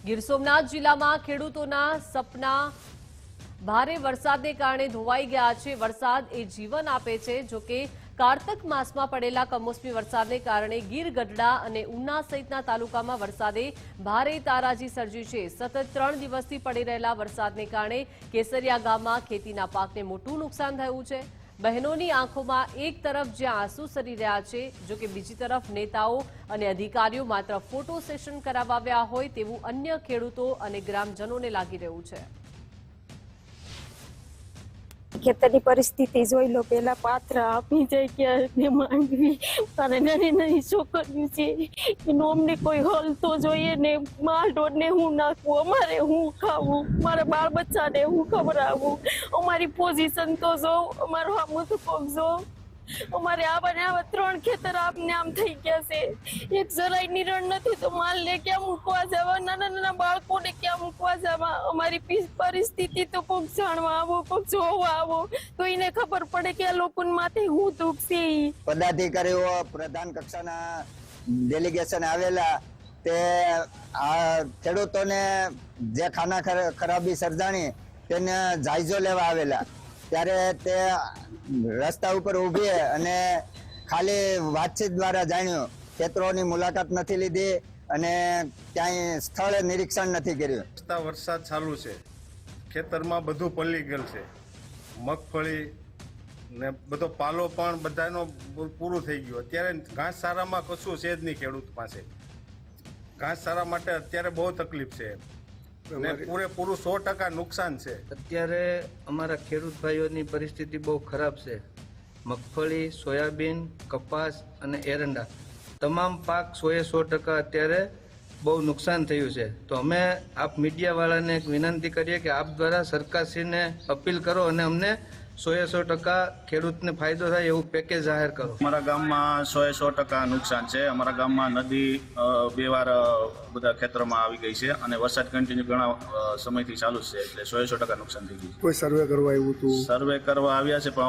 ગીર સોમનાથ જિલ્લામાં ખેડૂતોના સપના ભારે વરસાદને કારણે ધોવાઈ ગયા છે। વરસાદ એ જીવન આપે છે। જો કે કાર્તક માસમાં પડેલા કમોસમી વરસાદને કારણે ગીર ગઢડા અને ઉના સહિતના તાલુકામાં વરસાદે ભારે તારાજી સર્જી છે। સતત 3 દિવસથી પડી રહેલા વરસાદને કારણે કેસરિયા ગામમાં ખેતીના પાકને મોટું નુકસાન થયું છે। બહેનોની આંખોમાં એક તરફ જ્યાં આંસુ સરી રહ્યા છે, જો કે બીજી તરફ નેતાઓ અને અધિકારીઓ માત્ર ફોટો સેશન કરાવ્યા હોય તેવું અન્ય ખેડૂતો અને ગ્રામજનોને લાગી રહ્યું છે। ખેતરની પરિસ્થિતિ જોઈ લો, પેલા પાત્ર આપી જાય કે માંગવી મારે નાની નાની છોકરીઓ છે એનો અમને કોઈ હલ તો જોઈએ ને। માલ ઢોરને હું નાખવું, અમારે હું ખાવું, મારા બાળ બચ્ચાને હું ખવડાવવું, અમારી પોઝિશન તો જો, અમારો આમ તો પગ જો, અમારે આવા ને આવા 3 ખેતર આપને આમ થઈ ગયા છે। એક જરાય નિરણ નથી તો માલ ને ક્યાં મૂકવા જવા, નાના નાના બાળકોને ક્યાં મૂકવા જવા। અમારી પરિસ્થિતિ તો કોક જાણવા આવો, કોક જોવા આવો તો એને ખબર પડે કે આ લોકોને માથે હું દુઃખ છે। પદાધિકારીઓ પ્રધાન કક્ષાના ડેલિગેશન આવેલા તે આ ખેડૂતોને જે ખાના ખરાબી સર્જાણી તેને જાયજો લેવા આવેલા, ત્યારે તે રસ્તા ઉપર ઊભી અને ખાલી વાતચીત દ્વારા જાણ્યું, ખેતરોની મુલાકાત નથી લીધી અને ક્યાંય સ્થળ નિરીક્ષણ નથી કર્યું। વરસાદ ચાલુ છે, ખેતરમાં બધું પલળી ગયેલ છે, મગફળી ને બધો પાલો પણ બધાનો પૂરું થઈ ગયું। અત્યારે ઘાસચારામાં કશું છે જ નહીં ખેડૂત પાસે। ઘાસચારા માટે અત્યારે બહુ તકલીફ છે ને પૂરેપૂરું 100% નુકસાન છે। અત્યારે અમારા ખેડૂત ભાઈઓની પરિસ્થિતિ બહુ ખરાબ છે। મગફળી, સોયાબીન, કપાસ અને એરંડા તમામ પાક 100% અત્યારે બહુ નુકસાન થયું છે। તો અમે આપ મીડિયાવાળાને એક વિનંતી કરીએ કે આપ દ્વારા સરકારશ્રીને અપીલ કરો અને અમને 100% ખેડૂતને ફાયદો થાય એવું પેકેજ જાહેર કરો। અમારા ગામમાં 100% નુકસાન છે। અમારા ગામમાં નદી 2 વાર બધા ખેતરોમાં આવી ગઈ છે અને વરસાદ કન્ટિન્યુ ઘણા સમયથી ચાલુ છે, એટલે 100% નુકસાન થઈ ગયું છે। કોઈ સર્વે કરવા આવ્યું હતું? સર્વે કરવા આવ્યા છે પણ